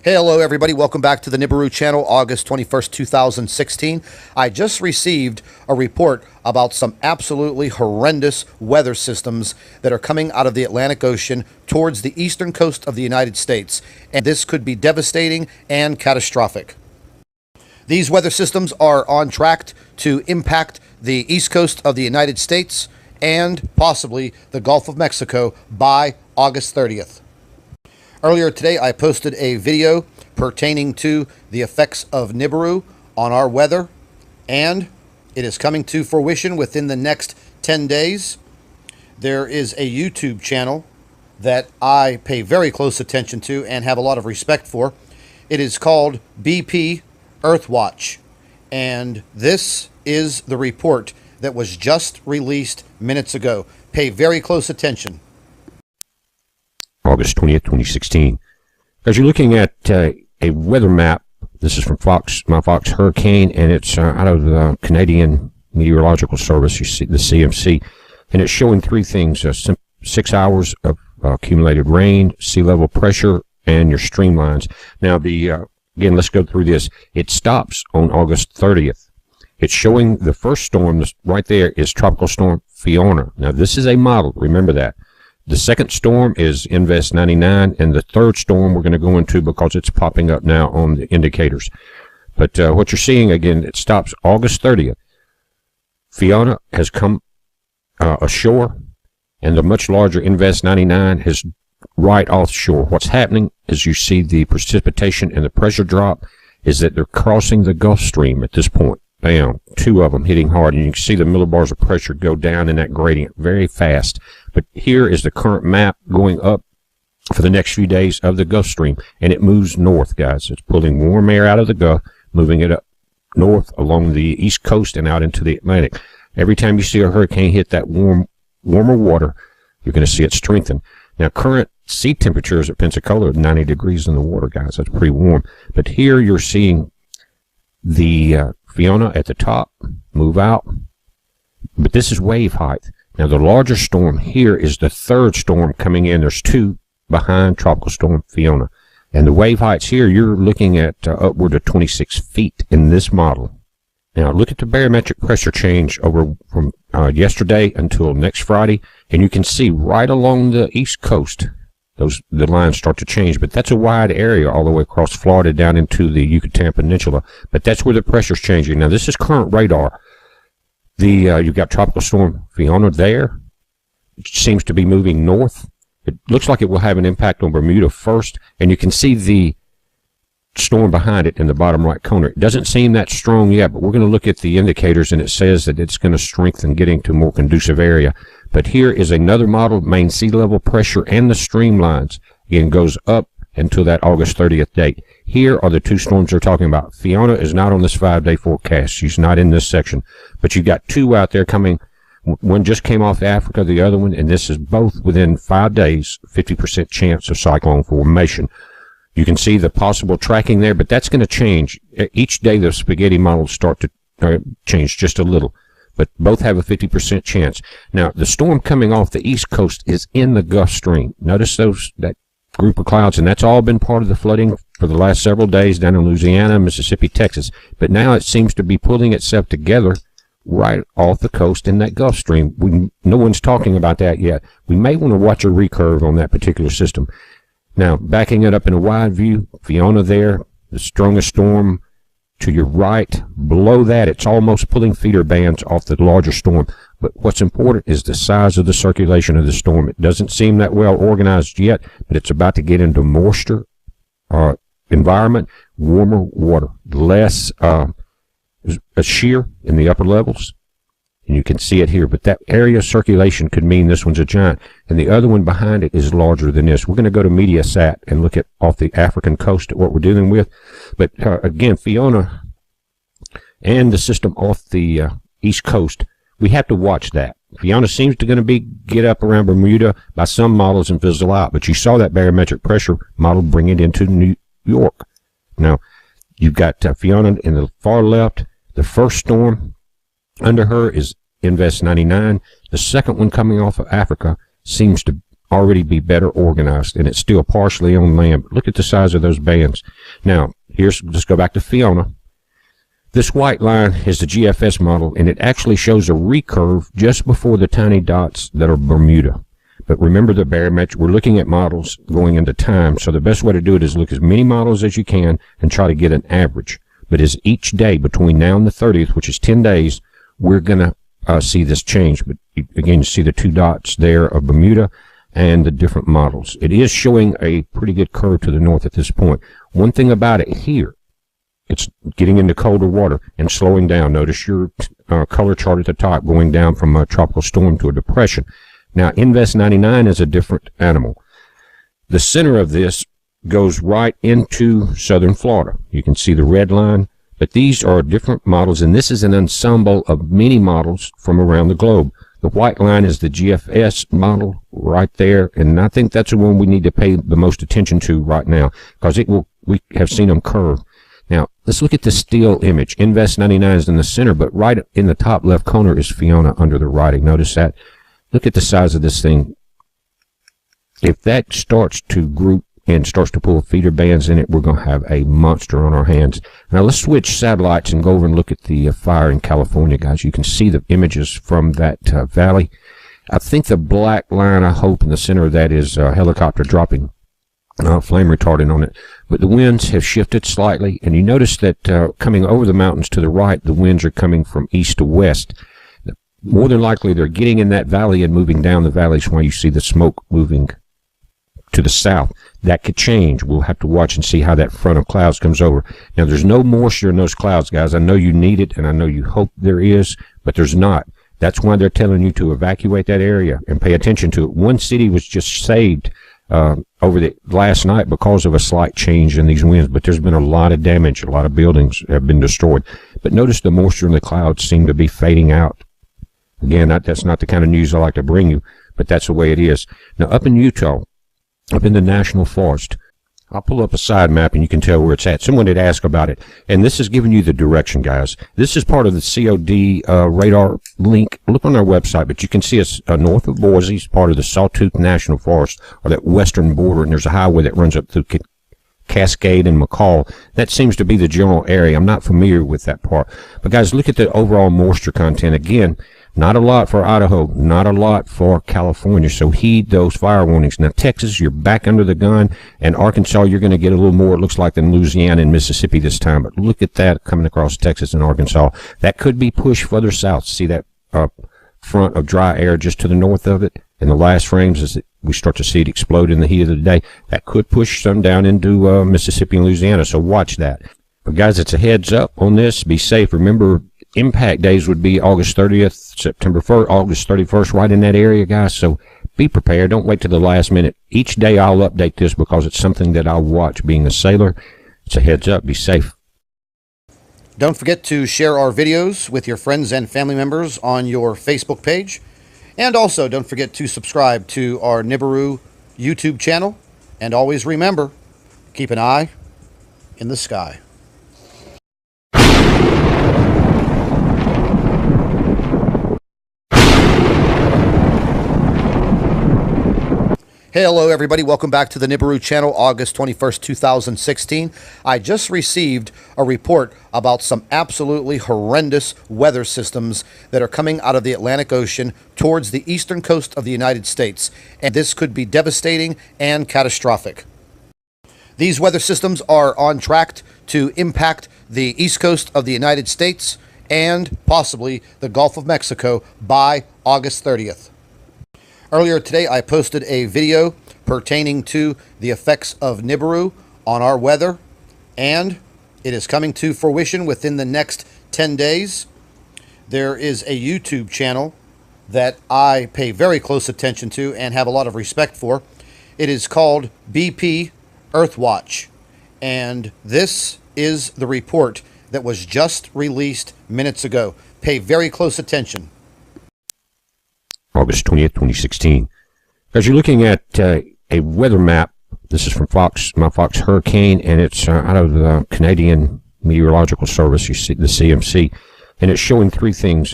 Hey, hello everybody. Welcome back to the Nibiru channel, August 21st, 2016. I just received a report about some absolutely horrendous weather systems that are coming out of the Atlantic Ocean towards the eastern coast of the United States. And this could be devastating and catastrophic. These weather systems are on track to impact the east coast of the United States and possibly the Gulf of Mexico by August 30th. Earlier today, I posted a video pertaining to the effects of Nibiru on our weather, and it is coming to fruition within the next 10 days. There is a YouTube channel that I pay very close attention to and have a lot of respect for. It is called BP Earthwatch, and this is the report that was just released minutes ago. Pay very close attention. August 20th, 2016. As you're looking at a weather map, this is from my Fox Hurricane, and it's out of the Canadian Meteorological Service, you see the CMC, and it's showing three things: 6 hours of accumulated rain, sea level pressure, and your streamlines. Now, again, let's go through this. It stops on August 30th. It's showing the first storm right there is Tropical Storm Fiona. Now, this is a model. Remember that. The second storm is Invest 99, and the third storm we're going to go into because it's popping up now on the indicators. But what you're seeing, again, it stops August 30th. Fiona has come ashore, and the much larger Invest 99 is right offshore. What's happening is you see the precipitation and the pressure drop is that they're crossing the Gulf Stream at this point. Bam, two of them hitting hard, and you can see the millibars of pressure go down in that gradient very fast. But here is the current map going up for the next few days of the Gulf Stream, and it moves north, guys. It's pulling warm air out of the Gulf, moving it up north along the east coast and out into the Atlantic. Every time you see a hurricane hit that warmer water, you're going to see it strengthen. Now, current sea temperatures at Pensacola are 90 degrees in the water, guys. That's pretty warm. But here you're seeing the Fiona at the top move out, but this is wave height. Now, the larger storm here is the third storm coming in. There's two behind Tropical Storm Fiona, and the wave heights here, you're looking at upward of 26 feet in this model. Now, look at the barometric pressure change over from yesterday until next Friday, and you can see right along the east coast the lines start to change, but that's a wide area all the way across Florida down into the Yucatan Peninsula. But that's where the pressure's changing. Now, this is current radar. You've got Tropical Storm Fiona there. It seems to be moving north. It looks like it will have an impact on Bermuda first, and you can see the storm behind it in the bottom right corner. It doesn't seem that strong yet, but we're going to look at the indicators, and it says that it's going to strengthen getting to a more conducive area. But here is another model, main sea level pressure and the streamlines. Again, goes up until that August 30th date. Here are the two storms they're talking about. Fiona is not on this 5-day forecast. She's not in this section. But you've got two out there coming. One just came off Africa, the other one, and this is both within 5 days, 50% chance of cyclone formation. You can see the possible tracking there, but that's going to change. Each day the spaghetti models start to change just a little, but both have a 50% chance. Now, the storm coming off the east coast is in the Gulf Stream. Notice that group of clouds, and that's all been part of the flooding for the last several days down in Louisiana, Mississippi, Texas. But now it seems to be pulling itself together right off the coast in that Gulf Stream. No one's talking about that yet. We may want to watch a recurve on that particular system. Now, backing it up in a wide view, Fiona there, the strongest storm to your right. Below that, it's almost pulling feeder bands off the larger storm. But what's important is the size of the circulation of the storm. It doesn't seem that well organized yet, but it's about to get into moisture environment, warmer water, less shear in the upper levels. And you can see it here, but that area of circulation could mean this one's a giant, and the other one behind it is larger than this. We're going to go to Mediasat and look at off the African coast at what we're dealing with. But again, Fiona and the system off the east coast, we have to watch that. Fiona seems to going to get up around Bermuda by some models and fizzle out, but you saw that barometric pressure model bring it into New York. Now, you've got Fiona in the far left. The first storm under her is Invest 99. The second one coming off of Africa seems to already be better organized, and it's still partially on land. But look at the size of those bands. Now, let's go back to Fiona. This white line is the GFS model, and it actually shows a recurve just before the tiny dots that are Bermuda. But remember the barometric, we're looking at models going into time, so the best way to do it is look as many models as you can and try to get an average. But as each day between now and the 30th, which is 10 days, we're going to see this change. But again, you see the two dots there of Bermuda and the different models. It is showing a pretty good curve to the north at this point. One thing about it here, it's getting into colder water and slowing down. Notice your color chart at the top going down from a tropical storm to a depression. Now, Invest 99 is a different animal. The center of this goes right into southern Florida. You can see the red line, but these are different models, and this is an ensemble of many models from around the globe. The white line is the GFS model right there, and I think that's the one we need to pay the most attention to right now, because we have seen them curve. Now, let's look at the still image. Invest 99 is in the center, but right in the top left corner is Fiona under the writing. Notice that. Look at the size of this thing. If that starts to group and starts to pull feeder bands in it, we're going to have a monster on our hands. Now, let's switch satellites and go over and look at the fire in California, guys. You can see the images from that valley. I think the black line, I hope, in the center of that is a helicopter dropping flame retardant on it. But the winds have shifted slightly, and you notice that coming over the mountains to the right, the winds are coming from east to west. More than likely, they're getting in that valley and moving down the valleys while you see the smoke moving to the south. That could change. We'll have to watch and see how that front of clouds comes over. Now, there's no moisture in those clouds, guys. I know you need it, and I know you hope there is, but there's not. That's why they're telling you to evacuate that area and pay attention to it. One city was just saved over the last night because of a slight change in these winds, but there's been a lot of damage. A lot of buildings have been destroyed. But notice the moisture in the clouds seem to be fading out. Again, that's not the kind of news I like to bring you, but that's the way it is. Now, up in Utah, up in the National Forest, I'll pull up a side map and you can tell where it's at. Someone did ask about it, and this is giving you the direction, guys. This is part of the COD radar link. Look on our website, but you can see it's north of Boise. It's part of the Sawtooth National Forest, or that western border, and there's a highway that runs up through Cascade and McCall. That seems to be the general area. I'm not familiar with that part. But, guys, look at the overall moisture content. Again, not a lot for Idaho, not a lot for California, so heed those fire warnings. Now, Texas, you're back under the gun, and Arkansas, you're going to get a little more, it looks like, than Louisiana and Mississippi this time. But look at that coming across Texas and Arkansas. That could be pushed further south. See that front of dry air just to the north of it? In the last frames, as we start to see it explode in the heat of the day, that could push some down into Mississippi and Louisiana, so watch that. But, guys, it's a heads up on this. Be safe. Remember, impact days would be August 30th, September 1st, August 31st, right in that area, guys. So be prepared. Don't wait till the last minute. Each day I'll update this because it's something that I'll watch being a sailor. It's a heads up. Be safe. Don't forget to share our videos with your friends and family members on your Facebook page. And also, don't forget to subscribe to our Nibiru YouTube channel. And always remember, keep an eye in the sky. Hello, everybody. Welcome back to the Nibiru channel, August 21st, 2016. I just received a report about some absolutely horrendous weather systems that are coming out of the Atlantic Ocean towards the eastern coast of the United States. And this could be devastating and catastrophic. These weather systems are on track to impact the east coast of the United States and possibly the Gulf of Mexico by August 30th. Earlier today, I posted a video pertaining to the effects of Nibiru on our weather, and it is coming to fruition within the next 10 days. There is a YouTube channel that I pay very close attention to and have a lot of respect for. It is called BP Earthwatch, and this is the report that was just released minutes ago. Pay very close attention. August 20th, 2016. As you're looking at a weather map, this is from my Fox Hurricane, and it's out of the Canadian Meteorological Service, you see the CMC, and it's showing three things.